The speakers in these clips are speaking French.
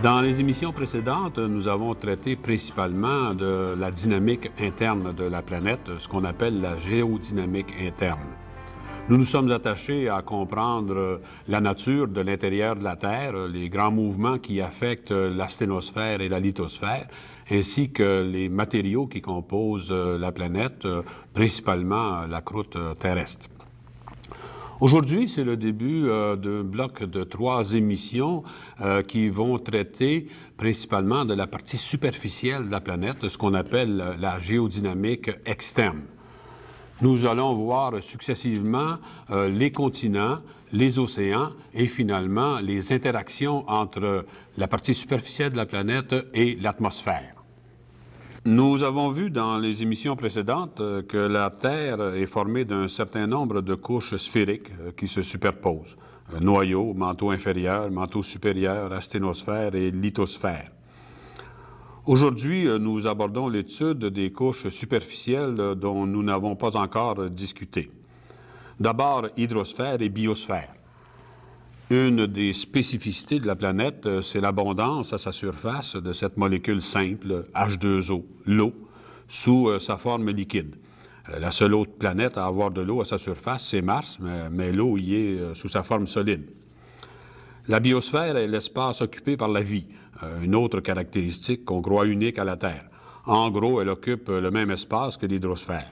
Dans les émissions précédentes, nous avons traité principalement de la dynamique interne de la planète, ce qu'on appelle la géodynamique interne. Nous nous sommes attachés à comprendre la nature de l'intérieur de la Terre, les grands mouvements qui affectent la sténosphère et la lithosphère, ainsi que les matériaux qui composent la planète, principalement la croûte terrestre. Aujourd'hui, c'est le début d'un bloc de 3 émissions qui vont traiter principalement de la partie superficielle de la planète, ce qu'on appelle la géodynamique externe. Nous allons voir successivement les continents, les océans et finalement les interactions entre la partie superficielle de la planète et l'atmosphère. Nous avons vu dans les émissions précédentes que la Terre est formée d'un certain nombre de couches sphériques qui se superposent. Noyau, manteau inférieur, manteau supérieur, asténosphère et lithosphère. Aujourd'hui, nous abordons l'étude des couches superficielles dont nous n'avons pas encore discuté. D'abord, hydrosphère et biosphère. Une des spécificités de la planète, c'est l'abondance à sa surface de cette molécule simple, H2O, l'eau, sous sa forme liquide. La seule autre planète à avoir de l'eau à sa surface, c'est Mars, mais l'eau y est sous sa forme solide. La biosphère est l'espace occupé par la vie, une autre caractéristique qu'on croit unique à la Terre. En gros, elle occupe le même espace que l'hydrosphère.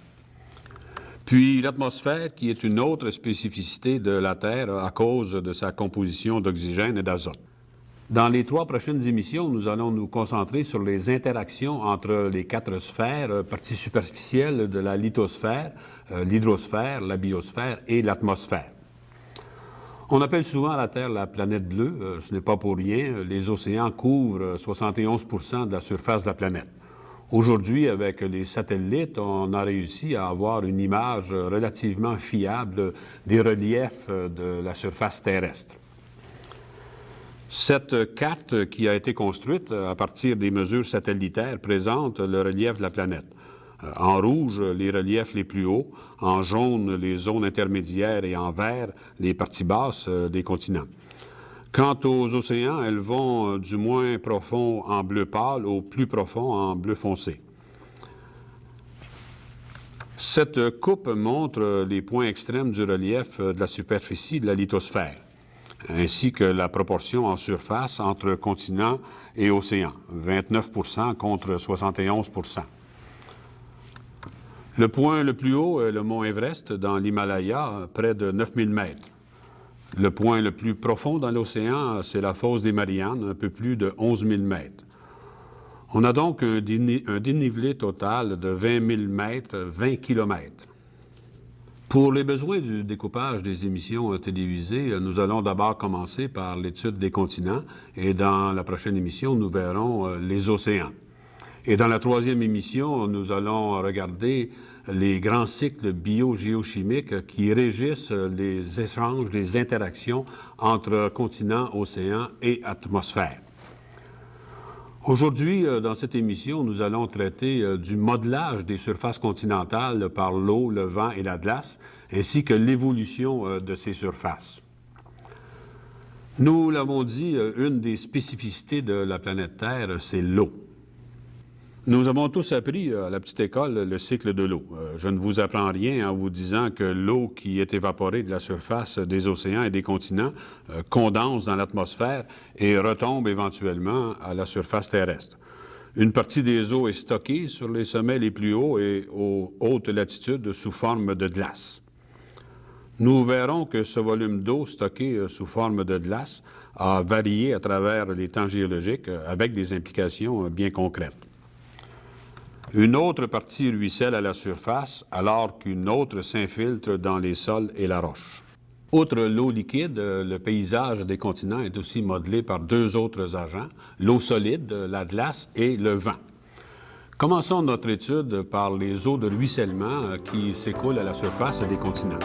Puis l'atmosphère, qui est une autre spécificité de la Terre à cause de sa composition d'oxygène et d'azote. Dans les 3 prochaines émissions, nous allons nous concentrer sur les interactions entre les 4 sphères, partie superficielle de la lithosphère, l'hydrosphère, la biosphère et l'atmosphère. On appelle souvent la Terre la planète bleue. Ce n'est pas pour rien. Les océans couvrent 71% de la surface de la planète. Aujourd'hui, avec les satellites, on a réussi à avoir une image relativement fiable des reliefs de la surface terrestre. Cette carte qui a été construite à partir des mesures satellitaires présente le relief de la planète. En rouge, les reliefs les plus hauts, en jaune, les zones intermédiaires et en vert, les parties basses des continents. Quant aux océans, elles vont du moins profond en bleu pâle au plus profond en bleu foncé. Cette coupe montre les points extrêmes du relief de la superficie de la lithosphère, ainsi que la proportion en surface entre continents et océans, 29% contre 71%. Le point le plus haut est le mont Everest dans l'Himalaya, près de 9000 mètres. Le point le plus profond dans l'océan, c'est la fosse des Mariannes, un peu plus de 11 000 mètres. On a donc un dénivelé total de 20 000 mètres, 20 kilomètres. Pour les besoins du découpage des émissions télévisées, nous allons d'abord commencer par l'étude des continents et dans la prochaine émission, nous verrons les océans. Et dans la 3e émission, nous allons regarder les grands cycles biogéochimiques qui régissent les échanges, les interactions entre continents, océans et atmosphère. Aujourd'hui, dans cette émission, nous allons traiter du modelage des surfaces continentales par l'eau, le vent et la glace, ainsi que l'évolution de ces surfaces. Nous l'avons dit, une des spécificités de la planète Terre, c'est l'eau. Nous avons tous appris à la petite école le cycle de l'eau. Je ne vous apprends rien en vous disant que l'eau qui est évaporée de la surface des océans et des continents condense dans l'atmosphère et retombe éventuellement à la surface terrestre. Une partie des eaux est stockée sur les sommets les plus hauts et aux hautes latitudes sous forme de glace. Nous verrons que ce volume d'eau stocké sous forme de glace a varié à travers les temps géologiques avec des implications bien concrètes. Une autre partie ruisselle à la surface alors qu'une autre s'infiltre dans les sols et la roche. Outre l'eau liquide, le paysage des continents est aussi modelé par deux autres agents, l'eau solide, la glace et le vent. Commençons notre étude par les eaux de ruissellement qui s'écoulent à la surface des continents.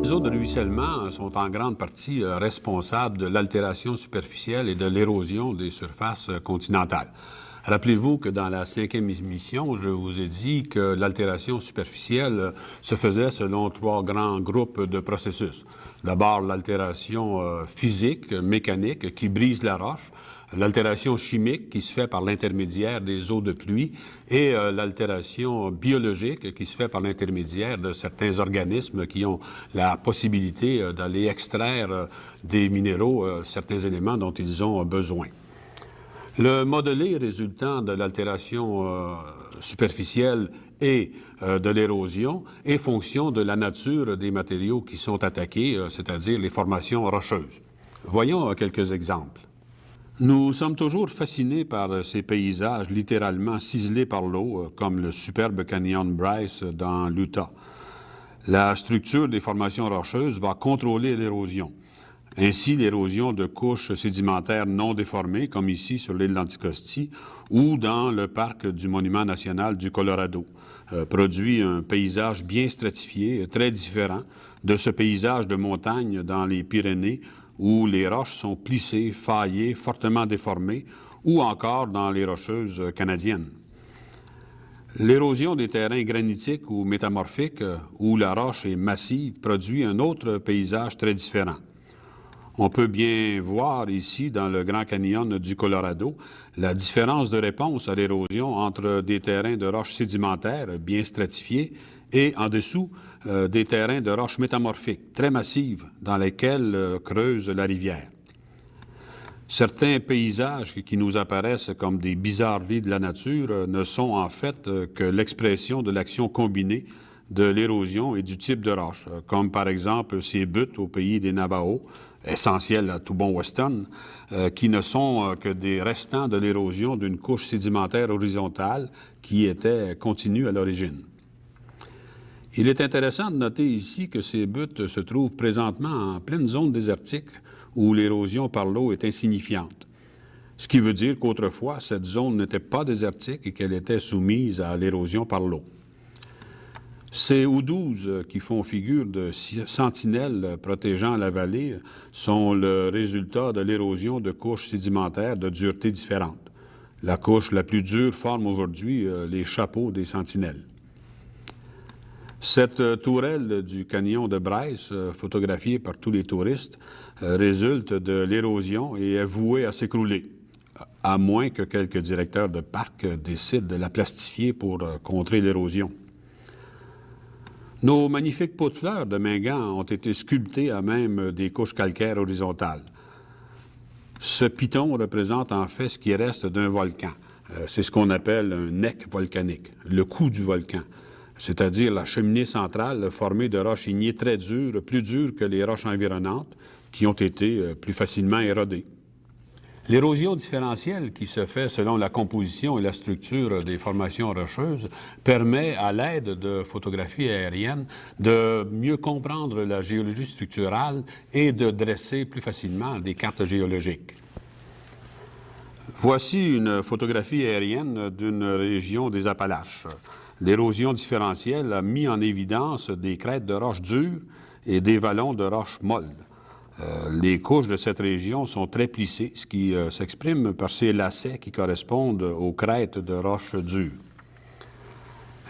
Les eaux de ruissellement sont en grande partie responsables de l'altération superficielle et de l'érosion des surfaces continentales. Rappelez-vous que dans la 5e émission, je vous ai dit que l'altération superficielle se faisait selon trois grands groupes de processus. D'abord, l'altération physique, mécanique, qui brise la roche, l'altération chimique qui se fait par l'intermédiaire des eaux de pluie et l'altération biologique qui se fait par l'intermédiaire de certains organismes qui ont la possibilité d'aller extraire des minéraux, certains éléments dont ils ont besoin. Le modelé résultant de l'altération superficielle et de l'érosion est fonction de la nature des matériaux qui sont attaqués, c'est-à-dire les formations rocheuses. Voyons quelques exemples. Nous sommes toujours fascinés par ces paysages littéralement ciselés par l'eau, comme le superbe canyon Bryce dans l'Utah. La structure des formations rocheuses va contrôler l'érosion. Ainsi, l'érosion de couches sédimentaires non déformées, comme ici sur l'île d'Anticosti ou dans le parc du Monument national du Colorado, produit un paysage bien stratifié, très différent de ce paysage de montagne dans les Pyrénées où les roches sont plissées, faillées, fortement déformées, ou encore dans les Rocheuses canadiennes. L'érosion des terrains granitiques ou métamorphiques, où la roche est massive, produit un autre paysage très différent. On peut bien voir ici, dans le Grand Canyon du Colorado, la différence de réponse à l'érosion entre des terrains de roches sédimentaires bien stratifiés et en dessous des terrains de roches métamorphiques, très massives, dans lesquels creuse la rivière. Certains paysages qui nous apparaissent comme des bizarreries de la nature ne sont en fait que l'expression de l'action combinée de l'érosion et du type de roche, comme par exemple ces buttes au pays des Navajos, essentielles à tout bon western, qui ne sont que des restants de l'érosion d'une couche sédimentaire horizontale qui était continue à l'origine. Il est intéressant de noter ici que ces buttes se trouvent présentement en pleine zone désertique où l'érosion par l'eau est insignifiante. Ce qui veut dire qu'autrefois, cette zone n'était pas désertique et qu'elle était soumise à l'érosion par l'eau. Ces houdous qui font figure de sentinelles protégeant la vallée sont le résultat de l'érosion de couches sédimentaires de dureté différente. La couche la plus dure forme aujourd'hui les chapeaux des sentinelles. Cette tourelle du canyon de Bryce, photographiée par tous les touristes, résulte de l'érosion et est vouée à s'écrouler, à moins que quelques directeurs de parc décident de la plastifier pour contrer l'érosion. Nos magnifiques pots de fleurs de Mingan ont été sculptés à même des couches calcaires horizontales. Ce piton représente en fait ce qui reste d'un volcan. C'est ce qu'on appelle un nec volcanique, le cou du volcan, c'est-à-dire la cheminée centrale formée de roches ignées très dures, plus dures que les roches environnantes, qui ont été plus facilement érodées. L'érosion différentielle qui se fait selon la composition et la structure des formations rocheuses permet, à l'aide de photographies aériennes, de mieux comprendre la géologie structurale et de dresser plus facilement des cartes géologiques. Voici une photographie aérienne d'une région des Appalaches. L'érosion différentielle a mis en évidence des crêtes de roches dures et des vallons de roches molles. Les couches de cette région sont très plissées, ce qui s'exprime par ces lacets qui correspondent aux crêtes de roches dures.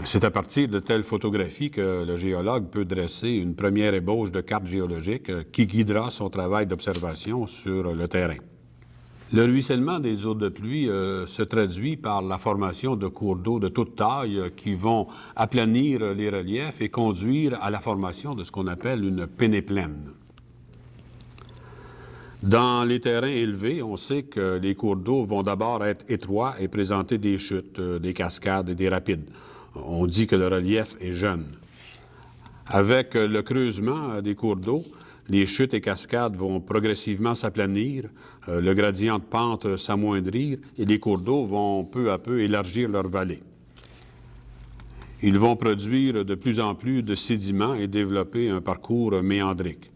C'est à partir de telles photographies que le géologue peut dresser une première ébauche de carte géologique qui guidera son travail d'observation sur le terrain. Le ruissellement des eaux de pluie se traduit par la formation de cours d'eau de toute taille qui vont aplanir les reliefs et conduire à la formation de ce qu'on appelle une pénéplaine. Dans les terrains élevés, on sait que les cours d'eau vont d'abord être étroits et présenter des chutes, des cascades et des rapides. On dit que le relief est jeune. Avec le creusement des cours d'eau, les chutes et cascades vont progressivement s'aplanir, le gradient de pente s'amoindrir et les cours d'eau vont peu à peu élargir leur vallée. Ils vont produire de plus en plus de sédiments et développer un parcours méandrique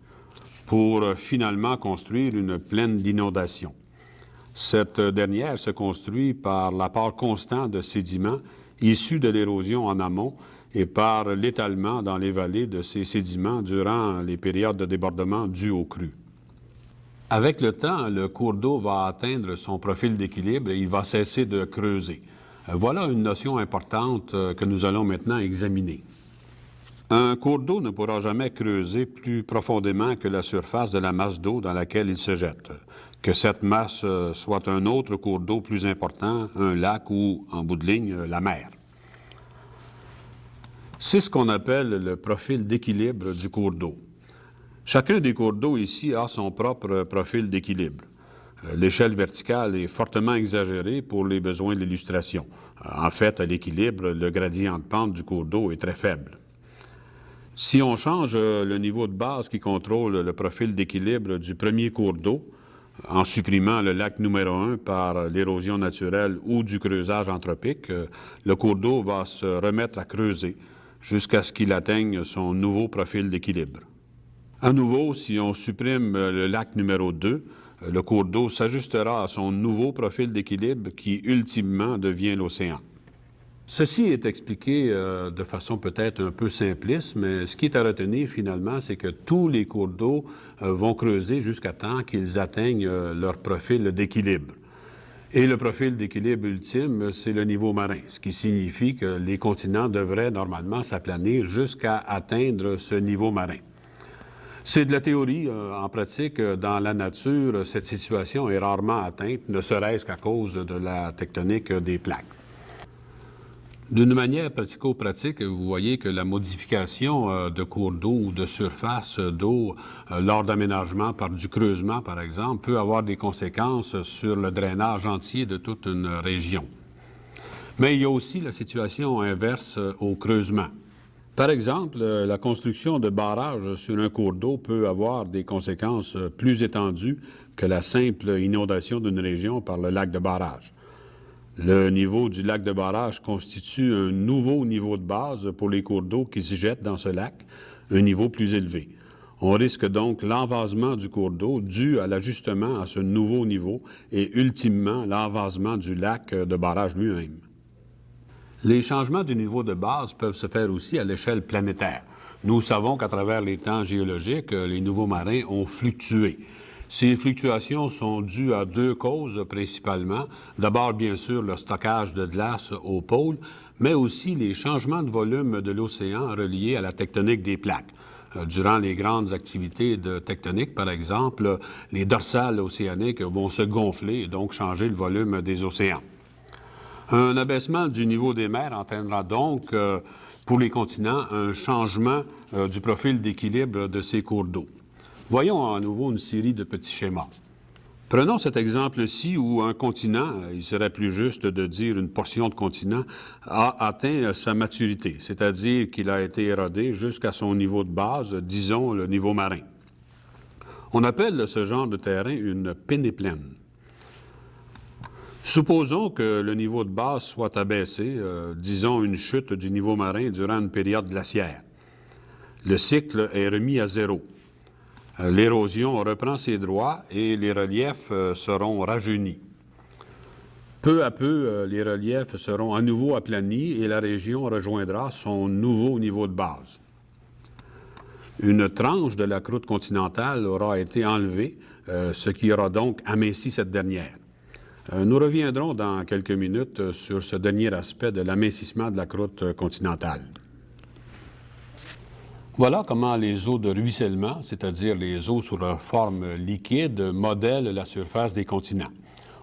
pour finalement construire une plaine d'inondation. Cette dernière se construit par l'apport constant de sédiments issus de l'érosion en amont et par l'étalement dans les vallées de ces sédiments durant les périodes de débordement dues aux crues. Avec le temps, le cours d'eau va atteindre son profil d'équilibre et il va cesser de creuser. Voilà une notion importante que nous allons maintenant examiner. Un cours d'eau ne pourra jamais creuser plus profondément que la surface de la masse d'eau dans laquelle il se jette, que cette masse soit un autre cours d'eau plus important, un lac ou, en bout de ligne, la mer. C'est ce qu'on appelle le profil d'équilibre du cours d'eau. Chacun des cours d'eau ici a son propre profil d'équilibre. L'échelle verticale est fortement exagérée pour les besoins de l'illustration. En fait, à l'équilibre, le gradient de pente du cours d'eau est très faible. Si on change le niveau de base qui contrôle le profil d'équilibre du premier cours d'eau, en supprimant le lac numéro 1 par l'érosion naturelle ou du creusage anthropique, le cours d'eau va se remettre à creuser jusqu'à ce qu'il atteigne son nouveau profil d'équilibre. À nouveau, si on supprime le lac numéro 2, le cours d'eau s'ajustera à son nouveau profil d'équilibre qui, ultimement, devient l'océan. Ceci est expliqué de façon peut-être un peu simpliste, mais ce qui est à retenir finalement, c'est que tous les cours d'eau vont creuser jusqu'à temps qu'ils atteignent leur profil d'équilibre. Et le profil d'équilibre ultime, c'est le niveau marin, ce qui signifie que les continents devraient normalement s'aplanir jusqu'à atteindre ce niveau marin. C'est de la théorie. En pratique, dans la nature, cette situation est rarement atteinte, ne serait-ce qu'à cause de la tectonique des plaques. D'une manière pratico-pratique, vous voyez que la modification de cours d'eau ou de surface d'eau lors d'aménagement par du creusement, par exemple, peut avoir des conséquences sur le drainage entier de toute une région. Mais il y a aussi la situation inverse au creusement. Par exemple, la construction de barrages sur un cours d'eau peut avoir des conséquences plus étendues que la simple inondation d'une région par le lac de barrage. Le niveau du lac de barrage constitue un nouveau niveau de base pour les cours d'eau qui se jettent dans ce lac, un niveau plus élevé. On risque donc l'envasement du cours d'eau dû à l'ajustement à ce nouveau niveau et ultimement l'envasement du lac de barrage lui-même. Les changements du niveau de base peuvent se faire aussi à l'échelle planétaire. Nous savons qu'à travers les temps géologiques, les niveaux marins ont fluctué. Ces fluctuations sont dues à deux causes principalement. D'abord, bien sûr, le stockage de glace au pôle, mais aussi les changements de volume de l'océan reliés à la tectonique des plaques. Durant les grandes activités de tectonique, par exemple, les dorsales océaniques vont se gonfler et donc changer le volume des océans. Un abaissement du niveau des mers entraînera donc, pour les continents, un changement du profil d'équilibre de ces cours d'eau. Voyons à nouveau une série de petits schémas. Prenons cet exemple-ci où un continent, il serait plus juste de dire une portion de continent, a atteint sa maturité, c'est-à-dire qu'il a été érodé jusqu'à son niveau de base, disons le niveau marin. On appelle ce genre de terrain une pénéplaine. Supposons que le niveau de base soit abaissé, disons une chute du niveau marin durant une période glaciaire. Le cycle est remis à zéro. L'érosion reprend ses droits et les reliefs seront rajeunis. Peu à peu, les reliefs seront à nouveau aplanis et la région rejoindra son nouveau niveau de base. Une tranche de la croûte continentale aura été enlevée, ce qui aura donc aminci cette dernière. Nous reviendrons dans quelques minutes sur ce dernier aspect de l'amincissement de la croûte continentale. Voilà comment les eaux de ruissellement, c'est-à-dire les eaux sous leur forme liquide, modèlent la surface des continents.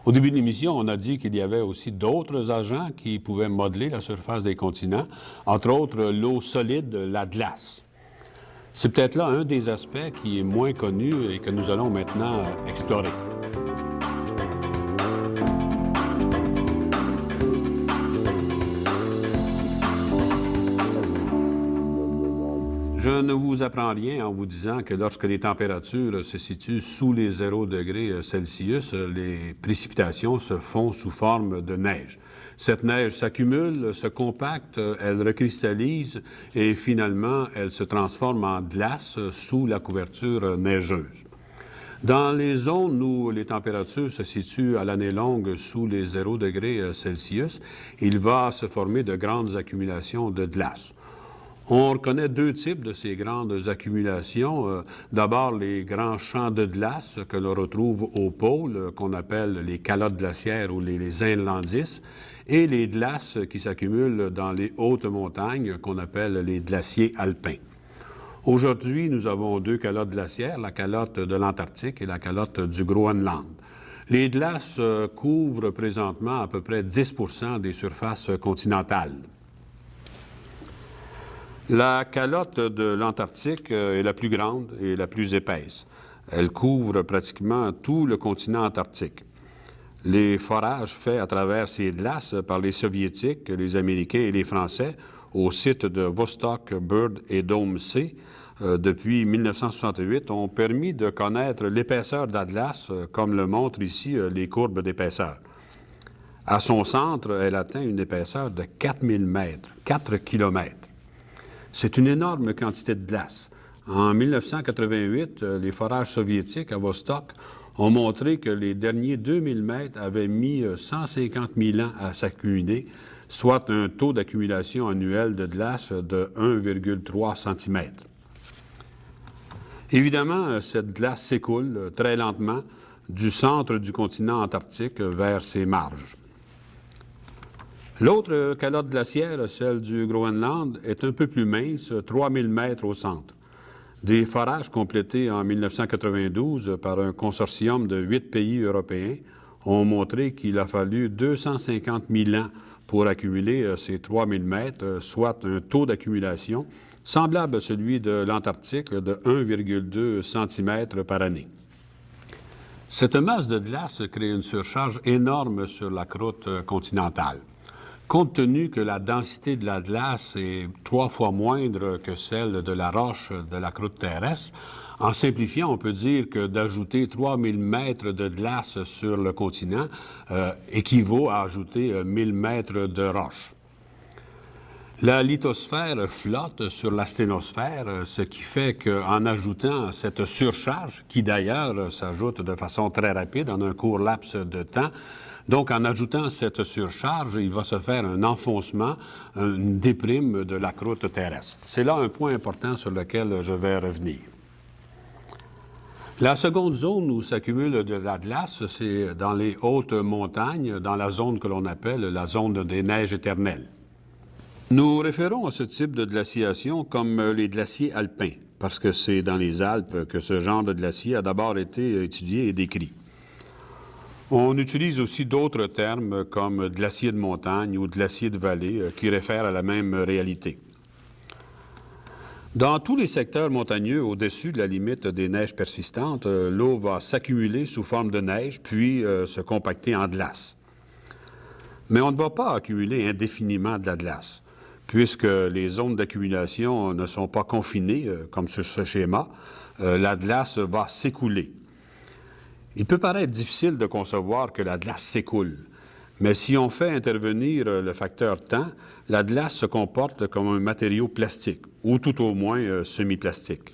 Au début de l'émission, on a dit qu'il y avait aussi d'autres agents qui pouvaient modeler la surface des continents, entre autres l'eau solide, la glace. C'est peut-être là un des aspects qui est moins connu et que nous allons maintenant explorer. Je ne vous apprends rien en vous disant que lorsque les températures se situent sous les 0 degrés Celsius, les précipitations se font sous forme de neige. Cette neige s'accumule, se compacte, elle recristallise et finalement, elle se transforme en glace sous la couverture neigeuse. Dans les zones où les températures se situent à l'année longue sous les 0 degrés Celsius, il va se former de grandes accumulations de glace. On reconnaît deux types de ces grandes accumulations. D'abord, les grands champs de glace que l'on retrouve au pôle, qu'on appelle les calottes glaciaires ou les inlandices, et les glaces qui s'accumulent dans les hautes montagnes, qu'on appelle les glaciers alpins. Aujourd'hui, nous avons deux calottes glaciaires, la calotte de l'Antarctique et la calotte du Groenland. Les glaces couvrent présentement à peu près 10 % des surfaces continentales. La calotte de l'Antarctique est la plus grande et la plus épaisse. Elle couvre pratiquement tout le continent antarctique. Les forages faits à travers ces glaces par les Soviétiques, les Américains et les Français au site de Vostok, Bird et Dome C depuis 1968 ont permis de connaître l'épaisseur de la glace, comme le montrent ici les courbes d'épaisseur. À son centre, elle atteint une épaisseur de 4000 mètres, 4 kilomètres. C'est une énorme quantité de glace. En 1988, les forages soviétiques à Vostok ont montré que les derniers 2000 mètres avaient mis 150 000 ans à s'accumuler, soit un taux d'accumulation annuel de glace de 1,3 cm. Évidemment, cette glace s'écoule très lentement du centre du continent antarctique vers ses marges. L'autre calotte glaciaire, celle du Groenland, est un peu plus mince, 3000 mètres au centre. Des forages complétés en 1992 par un consortium de 8 pays européens ont montré qu'il a fallu 250 000 ans pour accumuler ces 3000 mètres, soit un taux d'accumulation semblable à celui de l'Antarctique de 1,2 cm par année. Cette masse de glace crée une surcharge énorme sur la croûte continentale. Compte tenu que la densité de la glace est 3 fois moindre que celle de la roche de la croûte terrestre, en simplifiant, on peut dire que d'ajouter 3000 mètres de glace sur le continent équivaut à ajouter 1000 mètres de roche. La lithosphère flotte sur la sténosphère, ce qui fait qu'en ajoutant cette surcharge, qui d'ailleurs s'ajoute de façon très rapide en un court laps de temps, donc, en ajoutant cette surcharge, il va se faire un enfoncement, une déprime de la croûte terrestre. C'est là un point important sur lequel je vais revenir. La seconde zone où s'accumule de la glace, c'est dans les hautes montagnes, dans la zone que l'on appelle la zone des neiges éternelles. Nous référons à ce type de glaciation comme les glaciers alpins, parce que c'est dans les Alpes que ce genre de glacier a d'abord été étudié et décrit. On utilise aussi d'autres termes comme glacier de montagne ou glacier de vallée qui réfèrent à la même réalité. Dans tous les secteurs montagneux au-dessus de la limite des neiges persistantes, l'eau va s'accumuler sous forme de neige puis se compacter en glace. Mais on ne va pas accumuler indéfiniment de la glace, puisque les zones d'accumulation ne sont pas confinées, comme sur ce schéma. La glace va s'écouler. Il peut paraître difficile de concevoir que la glace s'écoule, mais si on fait intervenir le facteur temps, la glace se comporte comme un matériau plastique, ou tout au moins semi-plastique.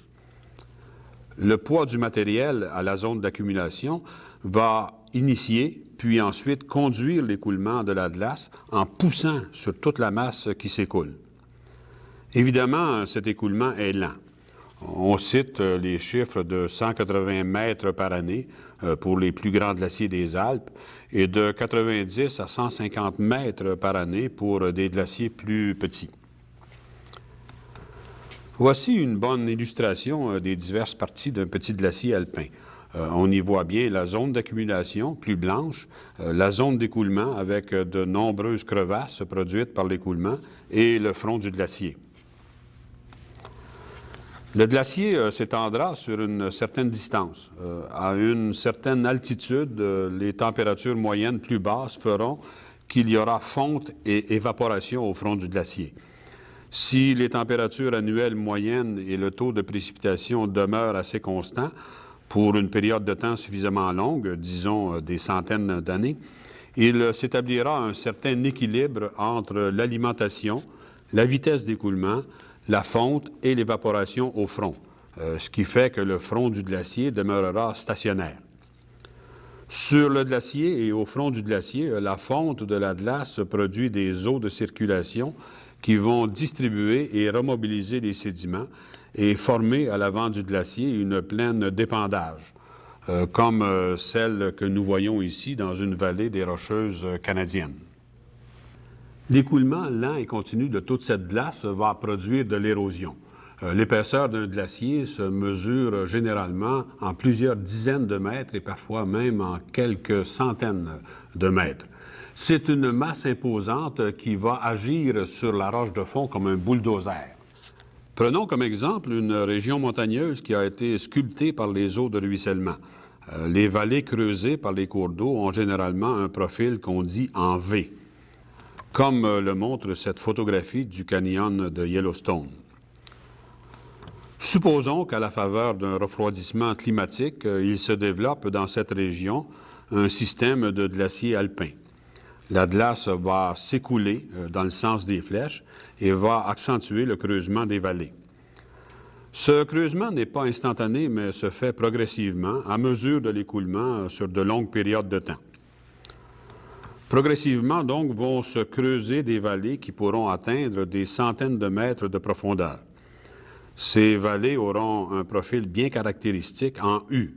Le poids du matériel à la zone d'accumulation va initier, puis ensuite conduire l'écoulement de la glace en poussant sur toute la masse qui s'écoule. Évidemment, cet écoulement est lent. On cite les chiffres de 180 mètres par année pour les plus grands glaciers des Alpes et de 90 à 150 mètres par année pour des glaciers plus petits. Voici une bonne illustration des diverses parties d'un petit glacier alpin. On y voit bien la zone d'accumulation, plus blanche, la zone d'écoulement avec de nombreuses crevasses produites par l'écoulement et le front du glacier. Le glacier s'étendra sur une certaine distance. À une certaine altitude, les températures moyennes plus basses feront qu'il y aura fonte et évaporation au front du glacier. Si les températures annuelles moyennes et le taux de précipitation demeurent assez constants pour une période de temps suffisamment longue, disons des centaines d'années, il s'établira un certain équilibre entre l'alimentation, la vitesse d'écoulement, la fonte et l'évaporation au front, ce qui fait que le front du glacier demeurera stationnaire. Sur le glacier et au front du glacier, la fonte de la glace produit des eaux de circulation qui vont distribuer et remobiliser les sédiments et former à l'avant du glacier une plaine d'épandage, comme celle que nous voyons ici dans une vallée des Rocheuses canadiennes. L'écoulement lent et continu de toute cette glace va produire de l'érosion. L'épaisseur d'un glacier se mesure généralement en plusieurs dizaines de mètres et parfois même en quelques centaines de mètres. C'est une masse imposante qui va agir sur la roche de fond comme un bulldozer. Prenons comme exemple une région montagneuse qui a été sculptée par les eaux de ruissellement. Les vallées creusées par les cours d'eau ont généralement un profil qu'on dit en V, comme le montre cette photographie du canyon de Yellowstone. Supposons qu'à la faveur d'un refroidissement climatique, il se développe dans cette région un système de glaciers alpins. La glace va s'écouler dans le sens des flèches et va accentuer le creusement des vallées. Ce creusement n'est pas instantané, mais se fait progressivement à mesure de l'écoulement sur de longues périodes de temps. Progressivement, donc, vont se creuser des vallées qui pourront atteindre des centaines de mètres de profondeur. Ces vallées auront un profil bien caractéristique en U.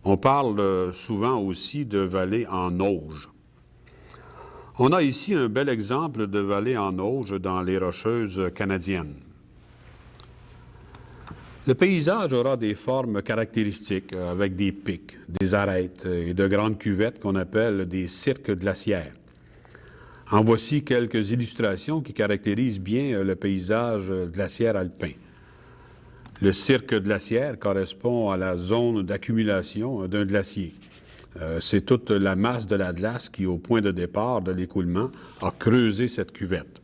On parle souvent aussi de vallées en auge. On a ici un bel exemple de vallée en auge dans les Rocheuses canadiennes. Le paysage aura des formes caractéristiques avec des pics, des arêtes et de grandes cuvettes qu'on appelle des cirques glaciaires. En voici quelques illustrations qui caractérisent bien le paysage glaciaire alpin. Le cirque glaciaire correspond à la zone d'accumulation d'un glacier. C'est toute la masse de la glace qui, au point de départ de l'écoulement, a creusé cette cuvette.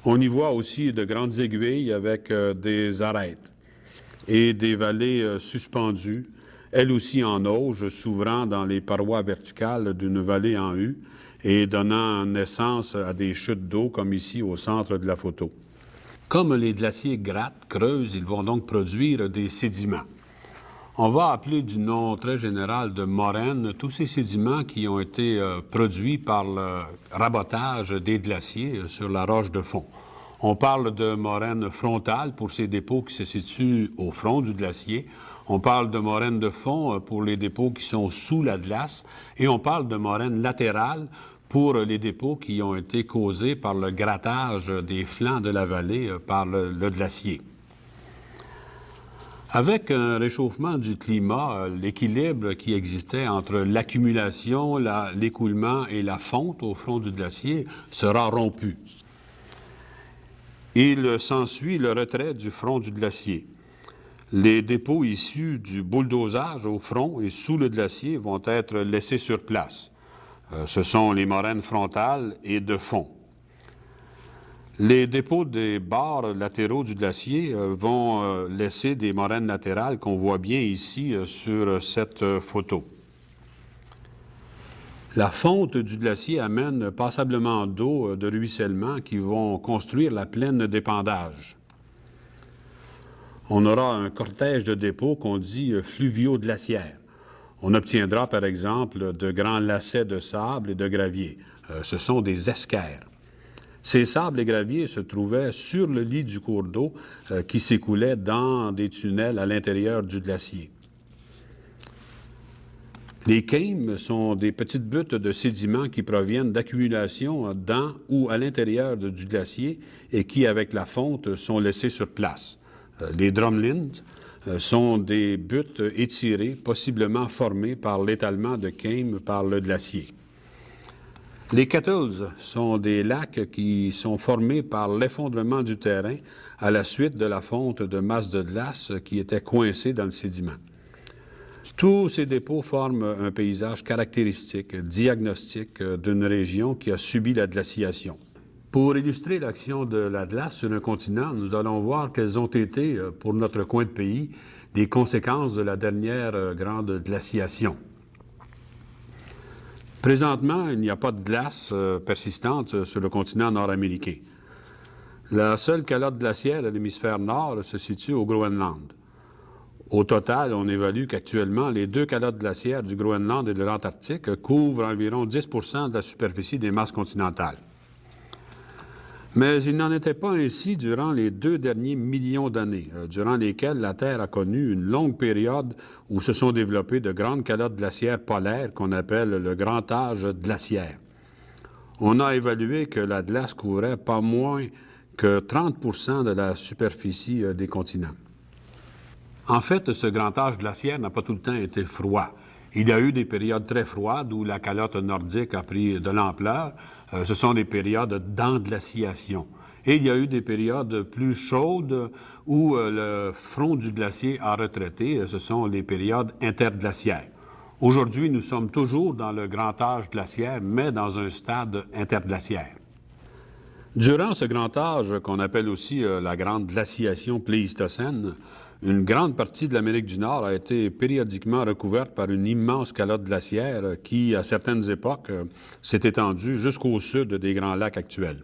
On y voit aussi de grandes aiguilles avec des arêtes et des vallées suspendues, elles aussi en auge, s'ouvrant dans les parois verticales d'une vallée en U et donnant naissance à des chutes d'eau comme ici au centre de la photo. Comme les glaciers grattent, creusent, ils vont donc produire des sédiments. On va appeler du nom très général de moraines tous ces sédiments qui ont été produits par le rabotage des glaciers sur la roche de fond. On parle de moraines frontales pour ces dépôts qui se situent au front du glacier. On parle de moraines de fond pour les dépôts qui sont sous la glace. Et on parle de moraines latérales pour les dépôts qui ont été causés par le grattage des flancs de la vallée par le glacier. Avec un réchauffement du climat, l'équilibre qui existait entre l'accumulation, l'écoulement et la fonte au front du glacier sera rompu. Il s'ensuit le retrait du front du glacier. Les dépôts issus du bulldozage au front et sous le glacier vont être laissés sur place. Ce sont les moraines frontales et de fond. Les dépôts des bords latéraux du glacier vont laisser des moraines latérales qu'on voit bien ici sur cette photo. La fonte du glacier amène passablement d'eau de ruissellement qui vont construire la plaine d'épandage. On aura un cortège de dépôts qu'on dit fluvio-glaciaires. On obtiendra par exemple de grands lacets de sable et de gravier. Ce sont des esquerres. Ces sables et graviers se trouvaient sur le lit du cours d'eau qui s'écoulait dans des tunnels à l'intérieur du glacier. Les queimes sont des petites buttes de sédiments qui proviennent d'accumulation dans ou à l'intérieur du glacier et qui, avec la fonte, sont laissés sur place. Les drumlins sont des buttes étirées, possiblement formées par l'étalement de Kame par le glacier. Les kettles sont des lacs qui sont formés par l'effondrement du terrain à la suite de la fonte de masses de glace qui étaient coincées dans le sédiment. Tous ces dépôts forment un paysage caractéristique, diagnostique d'une région qui a subi la glaciation. Pour illustrer l'action de la glace sur un continent, nous allons voir quelles ont été, pour notre coin de pays, les conséquences de la dernière grande glaciation. Présentement, il n'y a pas de glace persistante sur le continent nord-américain. La seule calotte glaciaire à l'hémisphère nord se situe au Groenland. Au total, on évalue qu'actuellement, les 2 calottes glaciaires du Groenland et de l'Antarctique couvrent environ 10 % de la superficie des masses continentales. Mais il n'en était pas ainsi durant les 2 derniers millions d'années, durant lesquelles la Terre a connu une longue période où se sont développées de grandes calottes glaciaires polaires qu'on appelle le grand âge glaciaire. On a évalué que la glace couvrait pas moins que 30 % de la superficie des continents. En fait, ce grand âge glaciaire n'a pas tout le temps été froid. Il y a eu des périodes très froides où la calotte nordique a pris de l'ampleur. Ce sont des périodes d'englaciation. Et il y a eu des périodes plus chaudes où le front du glacier a retraité. Ce sont les périodes interglaciaires. Aujourd'hui, nous sommes toujours dans le grand âge glaciaire, mais dans un stade interglaciaire. Durant ce grand âge, qu'on appelle aussi la grande glaciation pléistocène, une grande partie de l'Amérique du Nord a été périodiquement recouverte par une immense calotte glaciaire qui, à certaines époques, s'est étendue jusqu'au sud des grands lacs actuels.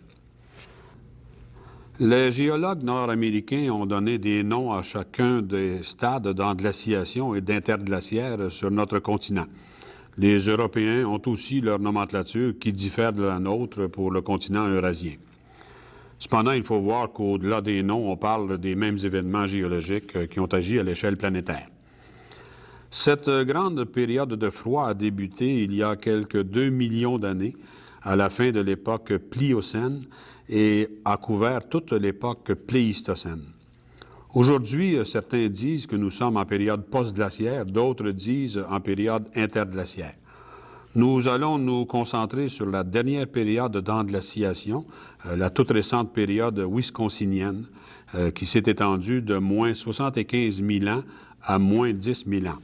Les géologues nord-américains ont donné des noms à chacun des stades d'englaciation et d'interglaciaire sur notre continent. Les Européens ont aussi leur nomenclature qui diffère de la nôtre pour le continent eurasien. Cependant, il faut voir qu'au-delà des noms, on parle des mêmes événements géologiques qui ont agi à l'échelle planétaire. Cette grande période de froid a débuté il y a quelques 2 millions d'années, à la fin de l'époque Pliocène, et a couvert toute l'époque Pléistocène. Aujourd'hui, certains disent que nous sommes en période post-glaciaire, d'autres disent en période interglaciaire. Nous allons nous concentrer sur la dernière période d'englaciation, la toute récente période wisconsinienne, qui s'est étendue de moins 75 000 ans à moins 10 000 ans.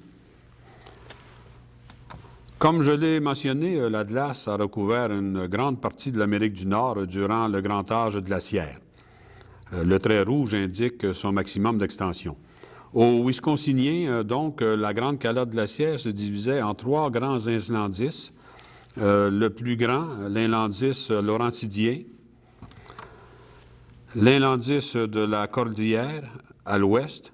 Comme je l'ai mentionné, la glace a recouvert une grande partie de l'Amérique du Nord durant le grand âge glaciaire. Le trait rouge indique son maximum d'extension. Au Wisconsinien, donc, la grande calotte glaciaire se divisait en 3 grands inlandices. Le plus grand, l'inlandice laurentidien, l'inlandice de la Cordillère à l'ouest,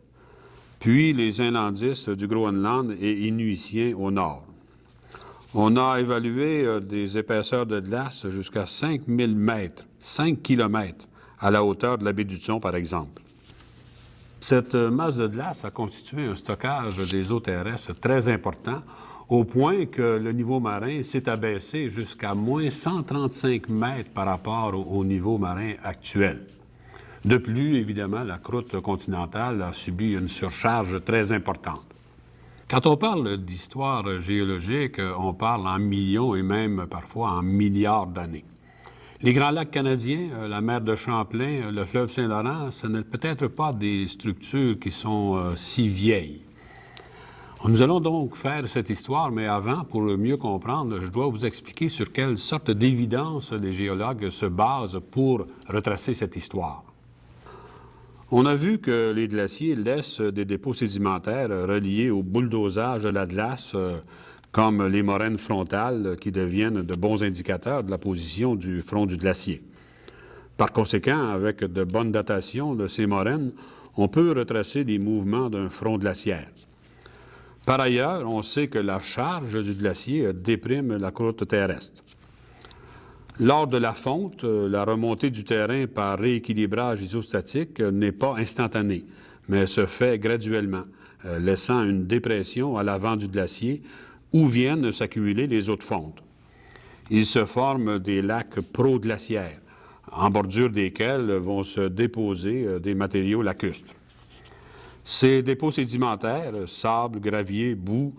puis les inlandices du Groenland et inuitiens au nord. On a évalué des épaisseurs de glace jusqu'à 5000 mètres, 5 kilomètres, à la hauteur de la baie du Thon, par exemple. Cette masse de glace a constitué un stockage des eaux terrestres très important, au point que le niveau marin s'est abaissé jusqu'à moins 135 mètres par rapport au niveau marin actuel. De plus, évidemment, la croûte continentale a subi une surcharge très importante. Quand on parle d'histoire géologique, on parle en millions et même parfois en milliards d'années. Les Grands Lacs canadiens, la mer de Champlain, le fleuve Saint-Laurent, ce n'est peut-être pas des structures qui sont si vieilles. Nous allons donc faire cette histoire, mais avant, pour mieux comprendre, je dois vous expliquer sur quelle sorte d'évidence les géologues se basent pour retracer cette histoire. On a vu que les glaciers laissent des dépôts sédimentaires reliés au bulldozage de la glace, comme les moraines frontales qui deviennent de bons indicateurs de la position du front du glacier. Par conséquent, avec de bonnes datations de ces moraines, on peut retracer les mouvements d'un front glaciaire. Par ailleurs, on sait que la charge du glacier déprime la croûte terrestre. Lors de la fonte, la remontée du terrain par rééquilibrage isostatique n'est pas instantanée, mais se fait graduellement, laissant une dépression à l'avant du glacier où viennent s'accumuler les eaux de fonte. Il se forme des lacs proglaciaires, en bordure desquels vont se déposer des matériaux lacustres. Ces dépôts sédimentaires, sable, gravier, boue,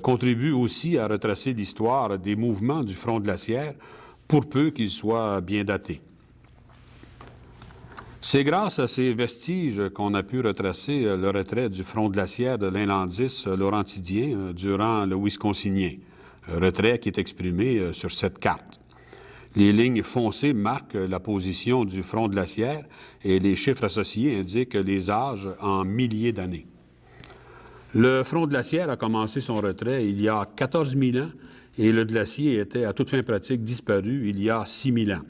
contribuent aussi à retracer l'histoire des mouvements du front glaciaire, pour peu qu'ils soient bien datés. C'est grâce à ces vestiges qu'on a pu retracer le retrait du front glaciaire de l'inlandis laurentidien durant le Wisconsinien, retrait qui est exprimé sur cette carte. Les lignes foncées marquent la position du front glaciaire et les chiffres associés indiquent les âges en milliers d'années. Le front glaciaire a commencé son retrait il y a 14 000 ans et le glacier était à toute fin pratique disparu il y a 6 000 ans.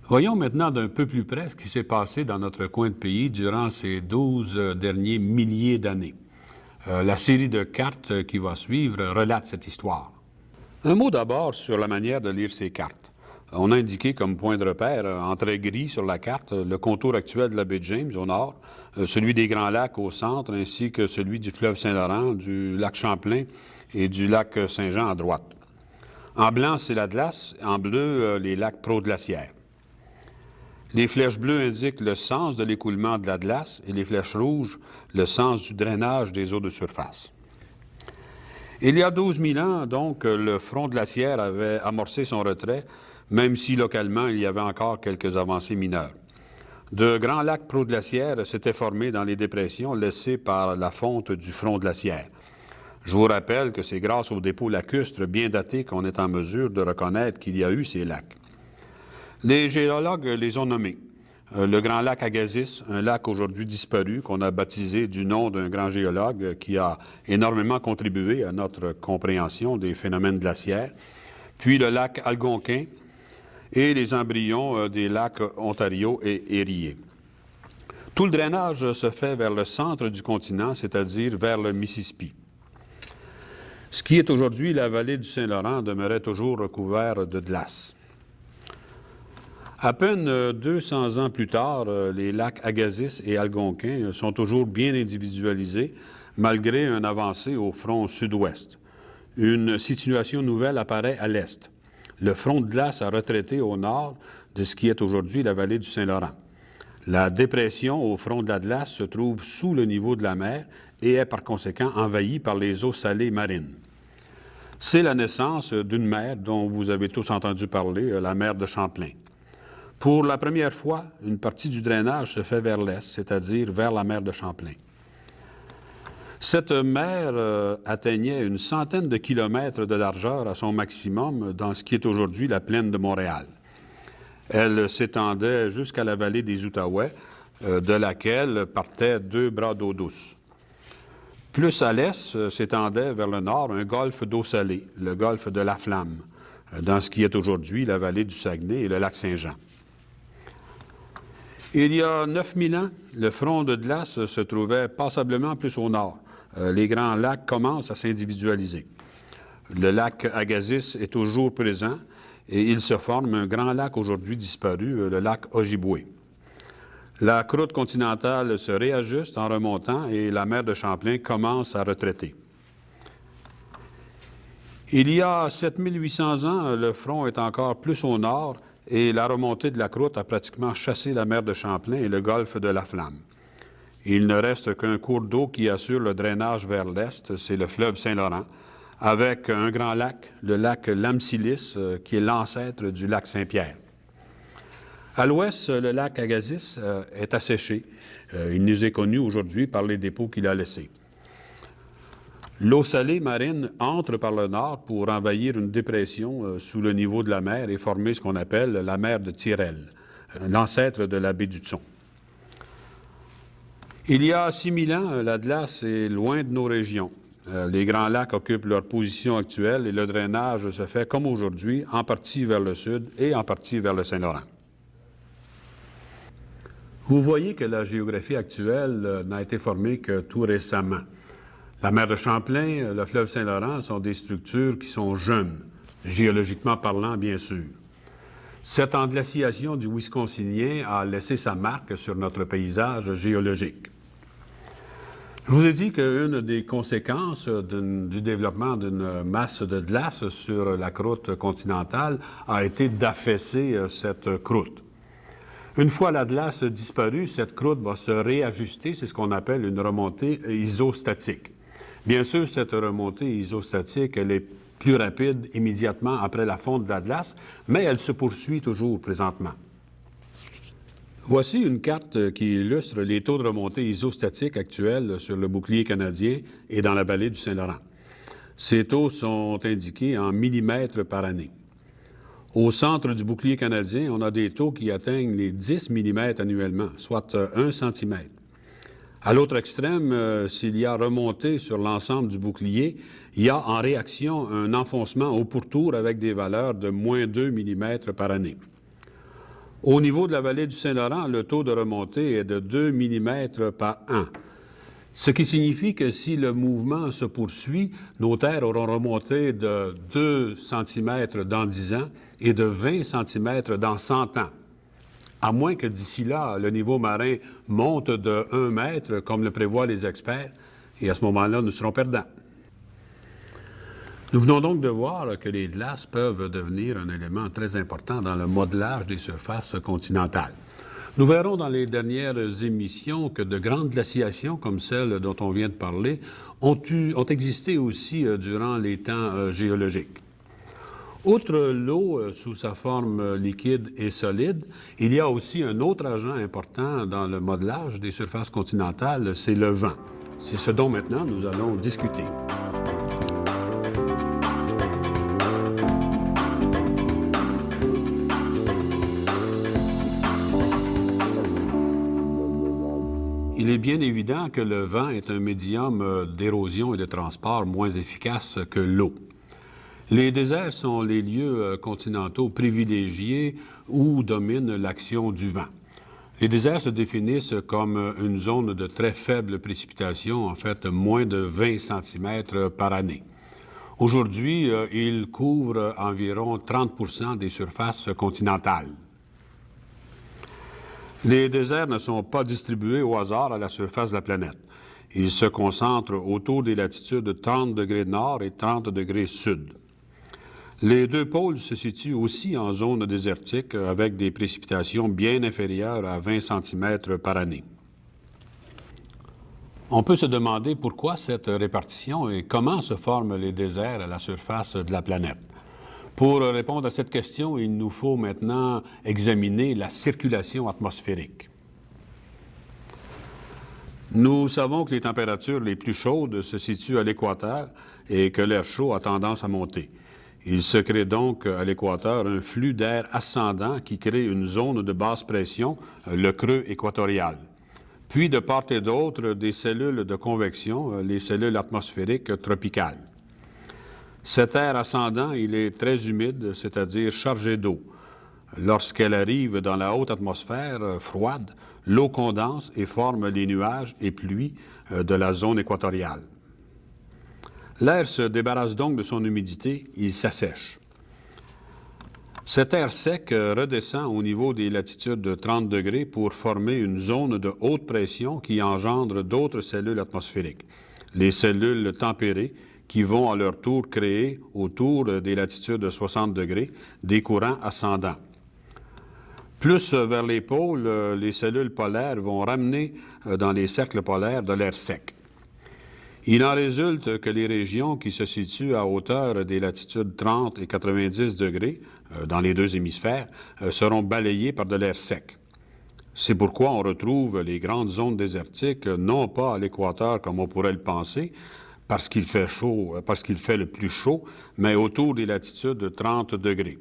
Voyons maintenant d'un peu plus près ce qui s'est passé dans notre coin de pays durant ces 12 derniers milliers d'années. La série de cartes qui va suivre relate cette histoire. Un mot d'abord sur la manière de lire ces cartes. On a indiqué comme point de repère, en trait gris sur la carte, le contour actuel de la baie James au nord, celui des Grands Lacs au centre, ainsi que celui du fleuve Saint-Laurent, du lac Champlain et du lac Saint-Jean à droite. En blanc, c'est l'Atlas, en bleu, les lacs proglaciaires. Les flèches bleues indiquent le sens de l'écoulement de l'Atlas et les flèches rouges, le sens du drainage des eaux de surface. Il y a 12 000 ans, donc, le front glaciaire avait amorcé son retrait, même si localement, il y avait encore quelques avancées mineures. De grands lacs proglaciaires s'étaient formés dans les dépressions laissées par la fonte du front glaciaire. Je vous rappelle que c'est grâce aux dépôts lacustres bien datés qu'on est en mesure de reconnaître qu'il y a eu ces lacs. Les géologues les ont nommés. Le grand lac Agassiz, un lac aujourd'hui disparu qu'on a baptisé du nom d'un grand géologue qui a énormément contribué à notre compréhension des phénomènes glaciaires, puis le lac Algonquin et les embryons des lacs Ontario et Erie. Tout le drainage se fait vers le centre du continent, c'est-à-dire vers le Mississippi. Ce qui est aujourd'hui la vallée du Saint-Laurent demeurait toujours recouvert de glace. À peine 200 ans plus tard, les lacs Agassiz et Algonquin sont toujours bien individualisés, malgré un avancé au front sud-ouest. Une situation nouvelle apparaît à l'est. Le front de glace a retraité au nord de ce qui est aujourd'hui la vallée du Saint-Laurent. La dépression au front de la glace se trouve sous le niveau de la mer et est par conséquent envahie par les eaux salées marines. C'est la naissance d'une mer dont vous avez tous entendu parler, la mer de Champlain. Pour la première fois, une partie du drainage se fait vers l'est, c'est-à-dire vers la mer de Champlain. Cette mer atteignait une centaine de kilomètres de largeur à son maximum dans ce qui est aujourd'hui la plaine de Montréal. Elle s'étendait jusqu'à la vallée des Outaouais, de laquelle partaient 2 bras d'eau douce. Plus à l'est s'étendait vers le nord un golfe d'eau salée, le golfe de la Flamme, dans ce qui est aujourd'hui la vallée du Saguenay et le lac Saint-Jean. Il y a 9000 ans, le front de glace se trouvait passablement plus au nord. Les grands lacs commencent à s'individualiser. Le lac Agassiz est toujours présent et il se forme un grand lac aujourd'hui disparu, le lac Ojibway. La croûte continentale se réajuste en remontant et la mer de Champlain commence à retraiter. Il y a 7800 ans, le front est encore plus au nord et la remontée de la croûte a pratiquement chassé la mer de Champlain et le golfe de la Flamme. Il ne reste qu'un cours d'eau qui assure le drainage vers l'est, c'est le fleuve Saint-Laurent, avec un grand lac, le lac Lamsilis, qui est l'ancêtre du lac Saint-Pierre. À l'ouest, le lac Agassiz est asséché. Il nous est connu aujourd'hui par les dépôts qu'il a laissés. L'eau salée marine entre par le nord pour envahir une dépression sous le niveau de la mer et former ce qu'on appelle la mer de Tyrrell, l'ancêtre de la baie du Thon. Il y a 6000 ans, la glace est loin de nos régions. Les grands lacs occupent leur position actuelle et le drainage se fait comme aujourd'hui, en partie vers le sud et en partie vers le Saint-Laurent. Vous voyez que la géographie actuelle n'a été formée que tout récemment. La mer de Champlain, le fleuve Saint-Laurent sont des structures qui sont jeunes, géologiquement parlant, bien sûr. Cette englaciation du Wisconsinien a laissé sa marque sur notre paysage géologique. Je vous ai dit qu'une des conséquences du développement d'une masse de glace sur la croûte continentale a été d'affaisser cette croûte. Une fois la glace disparue, cette croûte va se réajuster, c'est ce qu'on appelle une remontée isostatique. Bien sûr, cette remontée isostatique, elle est plus rapide immédiatement après la fonte de la glace, mais elle se poursuit toujours présentement. Voici une carte qui illustre les taux de remontée isostatique actuels sur le bouclier canadien et dans la vallée du Saint-Laurent. Ces taux sont indiqués en millimètres par année. Au centre du bouclier canadien, on a des taux qui atteignent les 10 mm annuellement, soit 1 cm. À l'autre extrême, s'il y a remontée sur l'ensemble du bouclier, il y a en réaction un enfoncement au pourtour avec des valeurs de moins 2 mm par année. Au niveau de la vallée du Saint-Laurent, le taux de remontée est de 2 mm par an. Ce qui signifie que si le mouvement se poursuit, nos terres auront remonté de 2 cm dans 10 ans et de 20 cm dans 100 ans. À moins que d'ici là, le niveau marin monte de 1 mètre, comme le prévoient les experts, et à ce moment-là, nous serons perdants. Nous venons donc de voir que les glaces peuvent devenir un élément très important dans le modelage des surfaces continentales. Nous verrons dans les dernières émissions que de grandes glaciations, comme celle dont on vient de parler, ont existé aussi durant les temps géologiques. Outre l'eau sous sa forme liquide et solide, il y a aussi un autre agent important dans le modelage des surfaces continentales, c'est le vent. C'est ce dont maintenant nous allons discuter. Il est bien évident que le vent est un médium d'érosion et de transport moins efficace que l'eau. Les déserts sont les lieux continentaux privilégiés où domine l'action du vent. Les déserts se définissent comme une zone de très faible précipitation, en fait moins de 20 cm par année. Aujourd'hui, ils couvrent environ 30 % des surfaces continentales. Les déserts ne sont pas distribués au hasard à la surface de la planète. Ils se concentrent autour des latitudes 30 degrés nord et 30 degrés sud. Les deux pôles se situent aussi en zone désertique avec des précipitations bien inférieures à 20 cm par année. On peut se demander pourquoi cette répartition et comment se forment les déserts à la surface de la planète. Pour répondre à cette question, il nous faut maintenant examiner la circulation atmosphérique. Nous savons que les températures les plus chaudes se situent à l'équateur et que l'air chaud a tendance à monter. Il se crée donc à l'équateur un flux d'air ascendant qui crée une zone de basse pression, le creux équatorial. Puis, de part et d'autre, des cellules de convection, les cellules atmosphériques tropicales. Cet air ascendant, il est très humide, c'est-à-dire chargé d'eau. Lorsqu'elle arrive dans la haute atmosphère froide, l'eau condense et forme les nuages et pluies de la zone équatoriale. L'air se débarrasse donc de son humidité, il s'assèche. Cet air sec redescend au niveau des latitudes de 30 degrés pour former une zone de haute pression qui engendre d'autres cellules atmosphériques, les cellules tempérées, qui vont à leur tour créer, autour des latitudes de 60 degrés, des courants ascendants. Plus vers les pôles, les cellules polaires vont ramener dans les cercles polaires de l'air sec. Il en résulte que les régions qui se situent à hauteur des latitudes 30 et 90 degrés, dans les deux hémisphères, seront balayées par de l'air sec. C'est pourquoi on retrouve les grandes zones désertiques, non pas à l'équateur comme on pourrait le penser, parce qu'il fait chaud, parce qu'il fait le plus chaud, mais autour des latitudes de 30 degrés.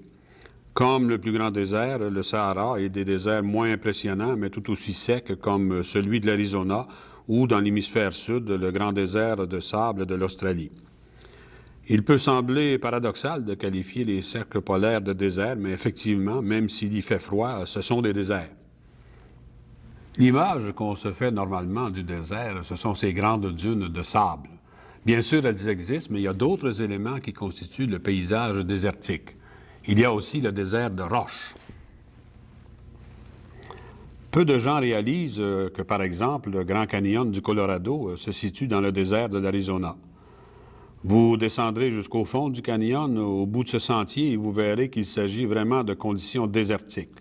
Comme le plus grand désert, le Sahara, et des déserts moins impressionnants, mais tout aussi secs, comme celui de l'Arizona, ou dans l'hémisphère sud, le grand désert de sable de l'Australie. Il peut sembler paradoxal de qualifier les cercles polaires de déserts, mais effectivement, même s'il y fait froid, ce sont des déserts. L'image qu'on se fait normalement du désert, ce sont ces grandes dunes de sable. Bien sûr, elles existent, mais il y a d'autres éléments qui constituent le paysage désertique. Il y a aussi le désert de roches. Peu de gens réalisent que, par exemple, le Grand Canyon du Colorado se situe dans le désert de l'Arizona. Vous descendrez jusqu'au fond du canyon, au bout de ce sentier, et vous verrez qu'il s'agit vraiment de conditions désertiques.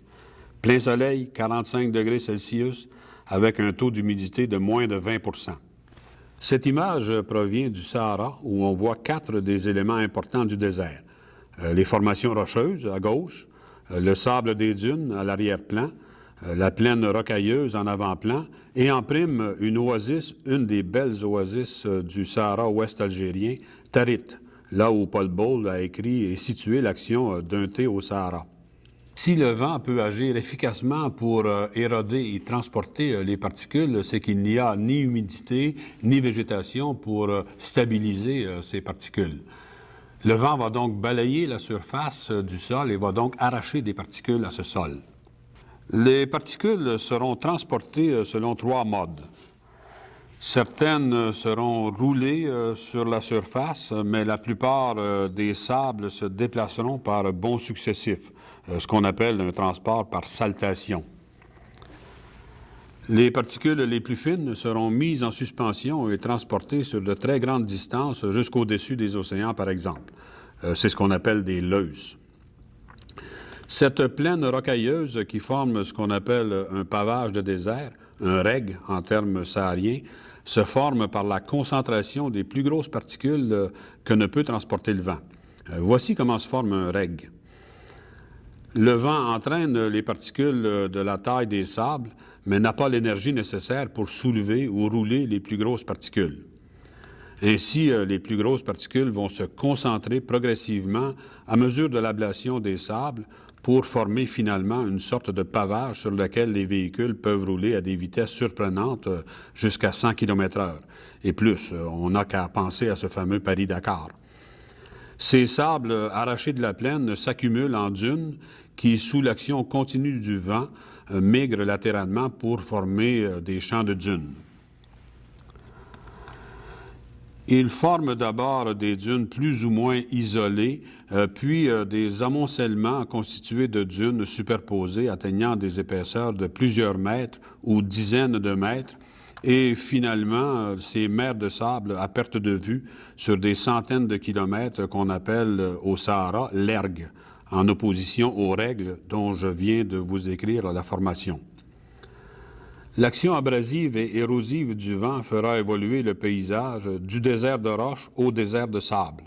Plein soleil, 45 degrés Celsius, avec un taux d'humidité de moins de 20 %. Cette image provient du Sahara, où on voit 4 des éléments importants du désert. Les formations rocheuses à gauche, le sable des dunes à l'arrière-plan, la plaine rocailleuse en avant-plan, et en prime, une oasis, une des belles oasis du Sahara ouest algérien, Tarit, là où Paul Bowles a écrit et situé l'action d'un thé au Sahara. Si le vent peut agir efficacement pour éroder et transporter les particules, c'est qu'il n'y a ni humidité ni végétation pour stabiliser ces particules. Le vent va donc balayer la surface du sol et va donc arracher des particules à ce sol. Les particules seront transportées selon 3 modes. Certaines seront roulées sur la surface, mais la plupart des sables se déplaceront par bonds successifs, ce qu'on appelle un transport par saltation. Les particules les plus fines seront mises en suspension et transportées sur de très grandes distances jusqu'au-dessus des océans, par exemple. C'est ce qu'on appelle des leus. Cette plaine rocailleuse qui forme ce qu'on appelle un pavage de désert, un reg en termes sahariens, se forme par la concentration des plus grosses particules que ne peut transporter le vent. Voici comment se forme un reg. Le vent entraîne les particules de la taille des sables, mais n'a pas l'énergie nécessaire pour soulever ou rouler les plus grosses particules. Ainsi, les plus grosses particules vont se concentrer progressivement à mesure de l'ablation des sables pour former finalement une sorte de pavage sur lequel les véhicules peuvent rouler à des vitesses surprenantes jusqu'à 100 km/h. Et plus, on n'a qu'à penser à ce fameux Paris-Dakar. Ces sables arrachés de la plaine s'accumulent en dunes qui, sous l'action continue du vent, migrent latéralement pour former des champs de dunes. Ils forment d'abord des dunes plus ou moins isolées, puis des amoncellements constitués de dunes superposées atteignant des épaisseurs de plusieurs mètres ou dizaines de mètres, et finalement ces mers de sable à perte de vue sur des centaines de kilomètres qu'on appelle au Sahara l'ergue, en opposition aux règles dont je viens de vous décrire la formation. L'action abrasive et érosive du vent fera évoluer le paysage du désert de roche au désert de sable.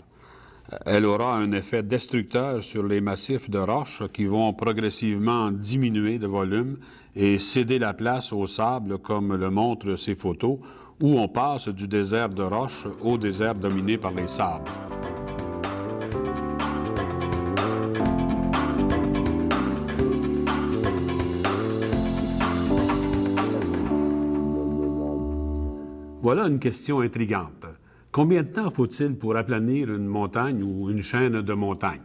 Elle aura un effet destructeur sur les massifs de roche qui vont progressivement diminuer de volume et céder la place au sable, comme le montrent ces photos, où on passe du désert de roche au désert dominé par les sables. Voilà une question intrigante. Combien de temps faut-il pour aplanir une montagne ou une chaîne de montagnes?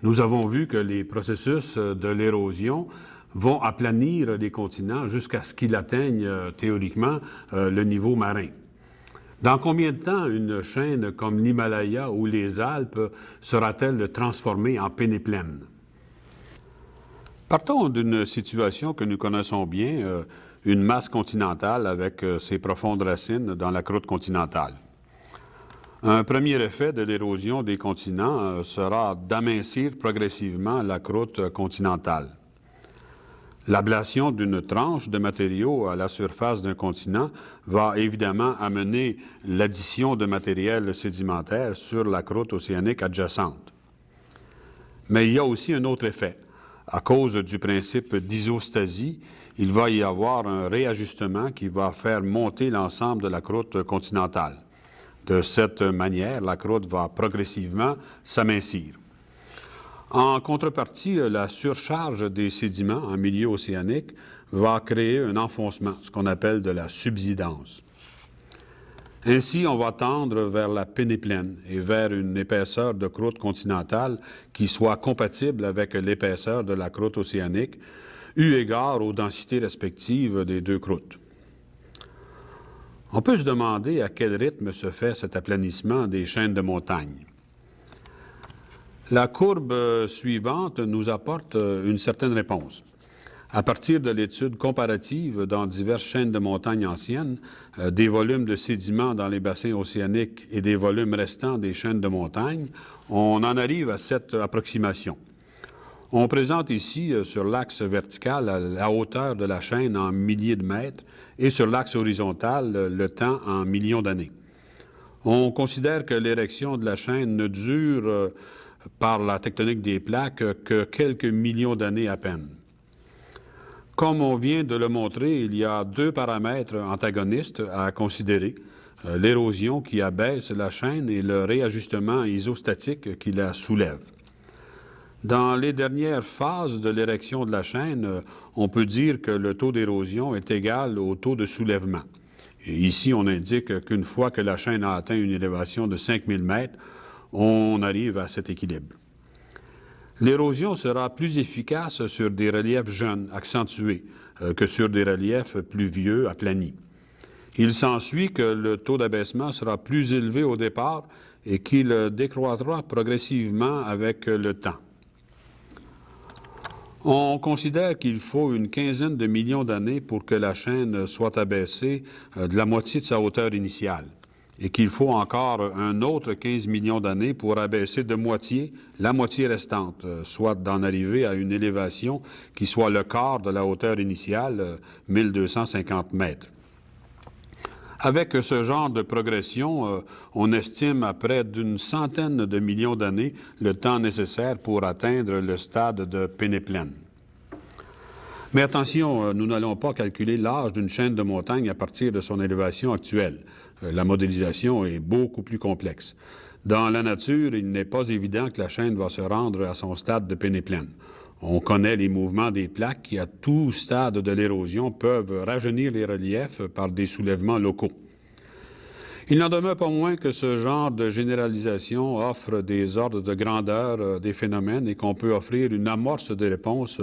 Nous avons vu que les processus de l'érosion vont aplanir les continents jusqu'à ce qu'ils atteignent théoriquement le niveau marin. Dans combien de temps une chaîne comme l'Himalaya ou les Alpes sera-t-elle transformée en pénéplaine? Partons d'une situation que nous connaissons bien, une masse continentale avec ses profondes racines dans la croûte continentale. Un premier effet de l'érosion des continents sera d'amincir progressivement la croûte continentale. L'ablation d'une tranche de matériaux à la surface d'un continent va évidemment amener l'addition de matériel sédimentaire sur la croûte océanique adjacente. Mais il y a aussi un autre effet. À cause du principe d'isostasie, il va y avoir un réajustement qui va faire monter l'ensemble de la croûte continentale. De cette manière, la croûte va progressivement s'amincir. En contrepartie, la surcharge des sédiments en milieu océanique va créer un enfoncement, ce qu'on appelle de la subsidence. Ainsi, on va tendre vers la pénéplaine et vers une épaisseur de croûte continentale qui soit compatible avec l'épaisseur de la croûte océanique, eu égard aux densités respectives des deux croûtes. On peut se demander à quel rythme se fait cet aplanissement des chaînes de montagnes. La courbe suivante nous apporte une certaine réponse. À partir de l'étude comparative dans diverses chaînes de montagnes anciennes, des volumes de sédiments dans les bassins océaniques et des volumes restants des chaînes de montagnes, on en arrive à cette approximation. On présente ici, sur l'axe vertical, la hauteur de la chaîne en milliers de mètres et sur l'axe horizontal, le temps en millions d'années. On considère que l'érection de la chaîne ne dure par la tectonique des plaques que quelques millions d'années à peine. Comme on vient de le montrer, il y a deux paramètres antagonistes à considérer, l'érosion qui abaisse la chaîne et le réajustement isostatique qui la soulève. Dans les dernières phases de l'érection de la chaîne, on peut dire que le taux d'érosion est égal au taux de soulèvement. Et ici, on indique qu'une fois que la chaîne a atteint une élévation de 5000 mètres, on arrive à cet équilibre. L'érosion sera plus efficace sur des reliefs jeunes, accentués, que sur des reliefs plus vieux, aplanis. Il s'ensuit que le taux d'abaissement sera plus élevé au départ et qu'il décroîtra progressivement avec le temps. On considère qu'il faut une quinzaine de millions d'années pour que la chaîne soit abaissée de la moitié de sa hauteur initiale et qu'il faut encore un autre 15 millions d'années pour abaisser de moitié la moitié restante, soit d'en arriver à une élévation qui soit le quart de la hauteur initiale, 1250 mètres. Avec ce genre de progression, on estime à près d'une centaine de millions d'années le temps nécessaire pour atteindre le stade de pénéplaine. Mais attention, nous n'allons pas calculer l'âge d'une chaîne de montagne à partir de son élévation actuelle. La modélisation est beaucoup plus complexe. Dans la nature, il n'est pas évident que la chaîne va se rendre à son stade de pénéplaine. On connaît les mouvements des plaques qui, à tout stade de l'érosion, peuvent rajeunir les reliefs par des soulèvements locaux. Il n'en demeure pas moins que ce genre de généralisation offre des ordres de grandeur des phénomènes et qu'on peut offrir une amorce de réponse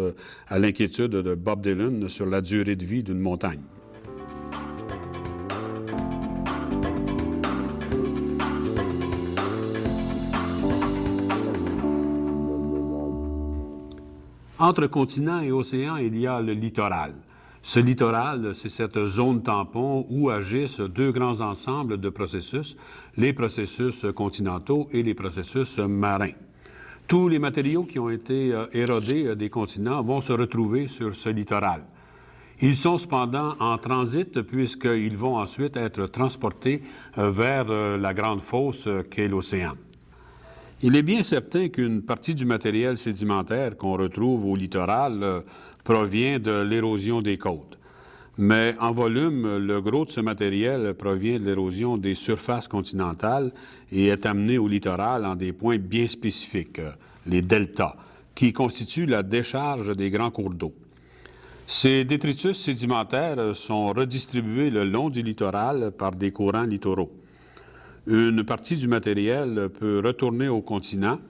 à l'inquiétude de Bob Dylan sur la durée de vie d'une montagne. Entre continent et océan, il y a le littoral. Ce littoral, c'est cette zone tampon où agissent deux grands ensembles de processus, les processus continentaux et les processus marins. Tous les matériaux qui ont été érodés des continents vont se retrouver sur ce littoral. Ils sont cependant en transit puisqu'ils vont ensuite être transportés vers la grande fosse qu'est l'océan. Il est bien certain qu'une partie du matériel sédimentaire qu'on retrouve au littoral provient de l'érosion des côtes. Mais en volume, le gros de ce matériel provient de l'érosion des surfaces continentales et est amené au littoral en des points bien spécifiques, les deltas, qui constituent la décharge des grands cours d'eau. Ces détritus sédimentaires sont redistribués le long du littoral par des courants littoraux. Une partie du matériel peut retourner au continent,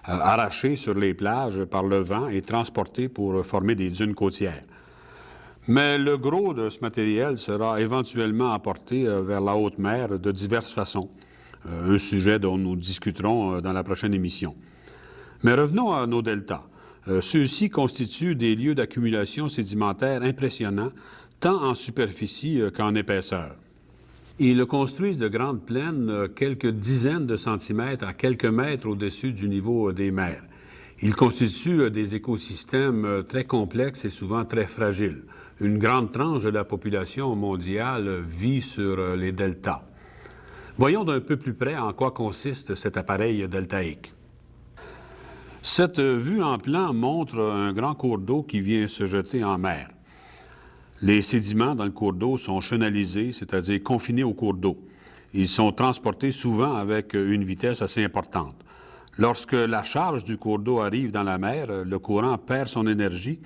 arraché sur les plages par le vent et transporté pour former des dunes côtières. Mais le gros de ce matériel sera éventuellement apporté vers la haute mer de diverses façons, un sujet dont nous discuterons dans la prochaine émission. Mais revenons à nos deltas. Ceux-ci constituent des lieux d'accumulation sédimentaire impressionnants, tant en superficie qu'en épaisseur. Ils construisent de grandes plaines quelques dizaines de centimètres à quelques mètres au-dessus du niveau des mers. Ils constituent des écosystèmes très complexes et souvent très fragiles. Une grande tranche de la population mondiale vit sur les deltas. Voyons d'un peu plus près en quoi consiste cet appareil deltaïque. Cette vue en plan montre un grand cours d'eau qui vient se jeter en mer. Les sédiments dans le cours d'eau sont chenalisés, c'est-à-dire confinés au cours d'eau. Ils sont transportés souvent avec une vitesse assez importante. Lorsque la charge du cours d'eau arrive dans la mer, le courant perd son énergie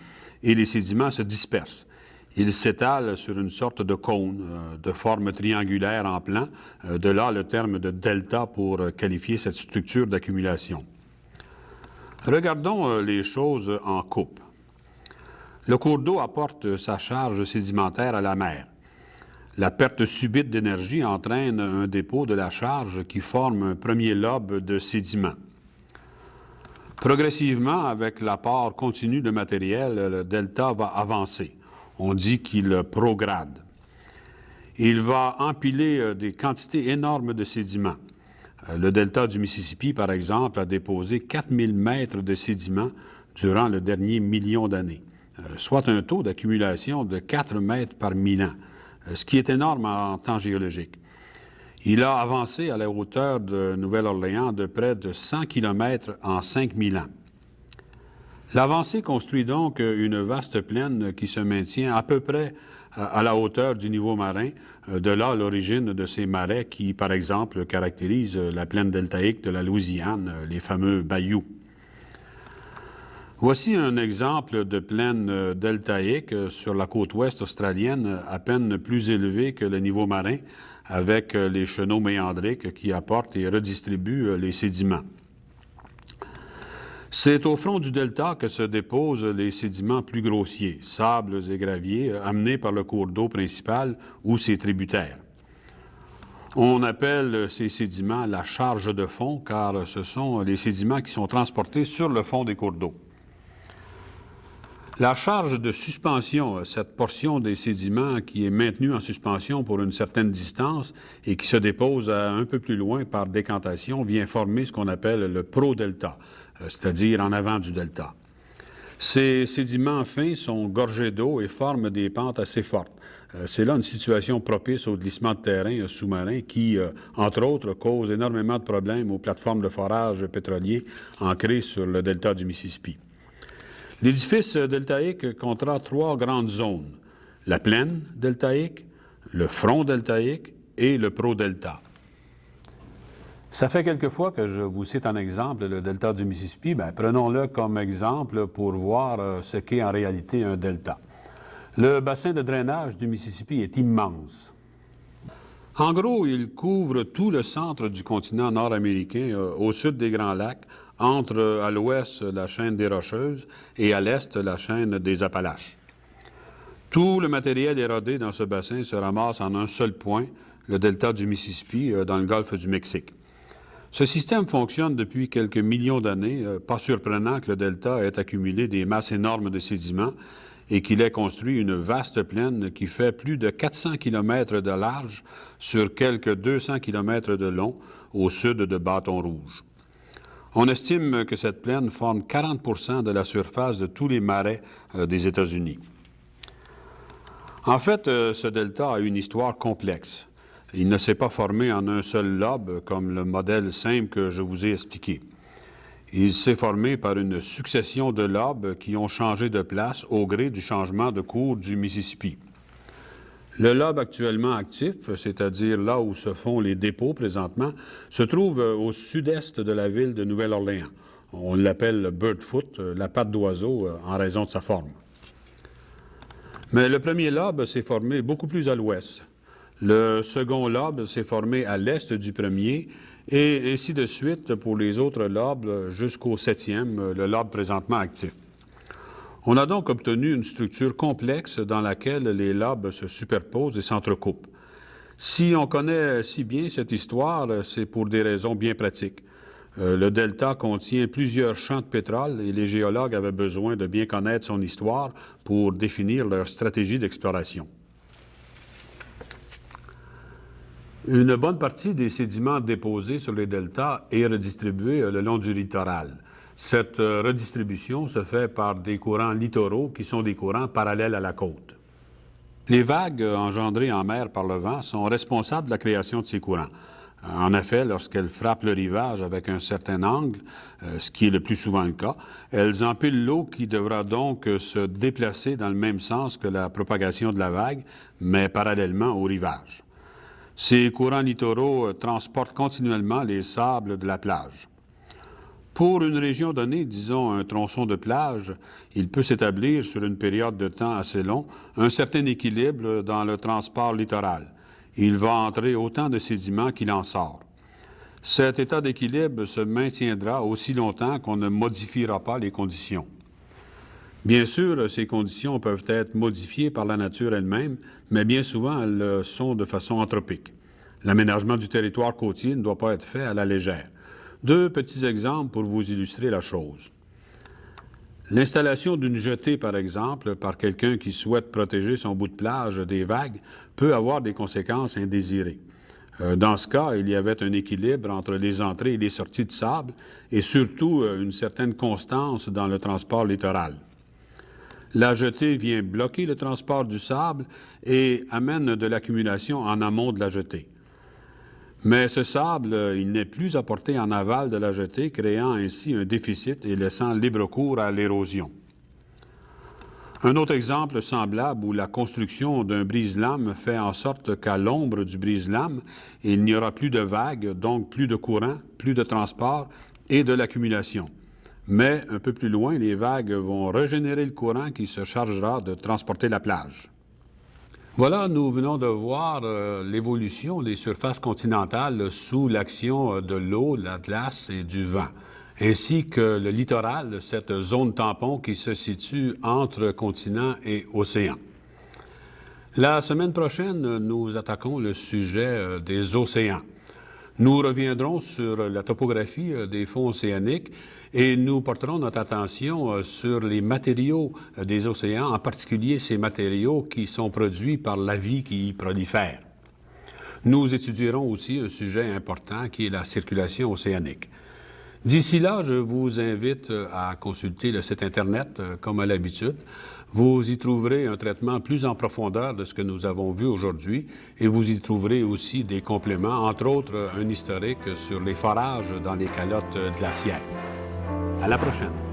et les sédiments se dispersent. Ils s'étalent sur une sorte de cône de forme triangulaire en plan, de là le terme de delta pour qualifier cette structure d'accumulation. Regardons les choses en coupe. Le cours d'eau apporte sa charge sédimentaire à la mer. La perte subite d'énergie entraîne un dépôt de la charge qui forme un premier lobe de sédiments. Progressivement, avec l'apport continu de matériel, le delta va avancer. On dit qu'il prograde. Il va empiler des quantités énormes de sédiments. Le delta du Mississippi, par exemple, a déposé 4000 mètres de sédiments durant le dernier million d'années, soit un taux d'accumulation de 4 mètres par 1000 ans, ce qui est énorme en temps géologique. Il a avancé à la hauteur de Nouvelle-Orléans de près de 100 km en 5000 ans. L'avancée construit donc une vaste plaine qui se maintient à peu près à la hauteur du niveau marin, de là l'origine de ces marais qui, par exemple, caractérisent la plaine deltaïque de la Louisiane, les fameux bayous. Voici un exemple de plaine deltaïque sur la côte ouest australienne, à peine plus élevée que le niveau marin, avec les chenaux méandriques qui apportent et redistribuent les sédiments. C'est au front du delta que se déposent les sédiments plus grossiers, sables et graviers, amenés par le cours d'eau principal ou ses tributaires. On appelle ces sédiments la charge de fond, car ce sont les sédiments qui sont transportés sur le fond des cours d'eau. La charge de suspension, cette portion des sédiments qui est maintenue en suspension pour une certaine distance et qui se dépose un peu plus loin par décantation, vient former ce qu'on appelle le prodelta, c'est-à-dire en avant du delta. Ces sédiments fins sont gorgés d'eau et forment des pentes assez fortes. C'est là une situation propice au glissement de terrain sous-marin qui, entre autres, cause énormément de problèmes aux plateformes de forage pétrolier ancrées sur le delta du Mississippi. L'édifice deltaïque comptera 3 grandes zones: la plaine deltaïque, le front deltaïque et le prodelta. Ça fait quelques fois que je vous cite en exemple le delta du Mississippi. Bien, prenons-le comme exemple pour voir ce qu'est en réalité un delta. Le bassin de drainage du Mississippi est immense. En gros, il couvre tout le centre du continent nord-américain, au sud des Grands Lacs, entre à l'ouest la chaîne des Rocheuses et à l'est la chaîne des Appalaches. Tout le matériel érodé dans ce bassin se ramasse en un seul point, le delta du Mississippi, dans le golfe du Mexique. Ce système fonctionne depuis quelques millions d'années, pas surprenant que le delta ait accumulé des masses énormes de sédiments et qu'il ait construit une vaste plaine qui fait plus de 400 km de large sur quelques 200 km de long au sud de Bâton-Rouge. On estime que cette plaine forme 40 % de la surface de tous les marais des États-Unis. En fait, ce delta a une histoire complexe. Il ne s'est pas formé en un seul lobe, comme le modèle simple que je vous ai expliqué. Il s'est formé par une succession de lobes qui ont changé de place au gré du changement de cours du Mississippi. Le lobe actuellement actif, c'est-à-dire là où se font les dépôts présentement, se trouve au sud-est de la ville de Nouvelle-Orléans. On l'appelle Birdfoot, la patte d'oiseau, en raison de sa forme. Mais le premier lobe s'est formé beaucoup plus à l'ouest. Le second lobe s'est formé à l'est du premier, et ainsi de suite pour les autres lobes jusqu'au 7e, le lobe présentement actif. On a donc obtenu une structure complexe dans laquelle les lobes se superposent et s'entrecoupent. Si on connaît si bien cette histoire, c'est pour des raisons bien pratiques. Le delta contient plusieurs champs de pétrole et les géologues avaient besoin de bien connaître son histoire pour définir leur stratégie d'exploration. Une bonne partie des sédiments déposés sur les deltas est redistribuée le long du littoral. Cette redistribution se fait par des courants littoraux qui sont des courants parallèles à la côte. Les vagues engendrées en mer par le vent sont responsables de la création de ces courants. En effet, lorsqu'elles frappent le rivage avec un certain angle, ce qui est le plus souvent le cas, elles empilent l'eau qui devra donc se déplacer dans le même sens que la propagation de la vague, mais parallèlement au rivage. Ces courants littoraux transportent continuellement les sables de la plage. Pour une région donnée, disons un tronçon de plage, il peut s'établir sur une période de temps assez long un certain équilibre dans le transport littoral. Il va entrer autant de sédiments qu'il en sort. Cet état d'équilibre se maintiendra aussi longtemps qu'on ne modifiera pas les conditions. Bien sûr, ces conditions peuvent être modifiées par la nature elle-même, mais bien souvent, elles le sont de façon anthropique. L'aménagement du territoire côtier ne doit pas être fait à la légère. 2 petits exemples pour vous illustrer la chose. L'installation d'une jetée, par exemple, par quelqu'un qui souhaite protéger son bout de plage des vagues peut avoir des conséquences indésirées. Dans ce cas, il y avait un équilibre entre les entrées et les sorties de sable et surtout une certaine constance dans le transport littoral. La jetée vient bloquer le transport du sable et amène de l'accumulation en amont de la jetée. Mais ce sable, il n'est plus apporté en aval de la jetée, créant ainsi un déficit et laissant libre cours à l'érosion. Un autre exemple semblable où la construction d'un brise-lames fait en sorte qu'à l'ombre du brise-lames, il n'y aura plus de vagues, donc plus de courant, plus de transport et de l'accumulation. Mais un peu plus loin, les vagues vont régénérer le courant qui se chargera de transporter la plage. Voilà, nous venons de voir l'évolution des surfaces continentales sous l'action de l'eau, de la glace et du vent, ainsi que le littoral, cette zone tampon qui se situe entre continent et océan. La semaine prochaine, nous attaquons le sujet des océans. Nous reviendrons sur la topographie des fonds océaniques et nous porterons notre attention sur les matériaux des océans, en particulier ces matériaux qui sont produits par la vie qui y prolifère. Nous étudierons aussi un sujet important qui est la circulation océanique. D'ici là, je vous invite à consulter le site Internet comme à l'habitude. Vous y trouverez un traitement plus en profondeur de ce que nous avons vu aujourd'hui et vous y trouverez aussi des compléments, entre autres un historique sur les forages dans les calottes glaciaires. À la prochaine!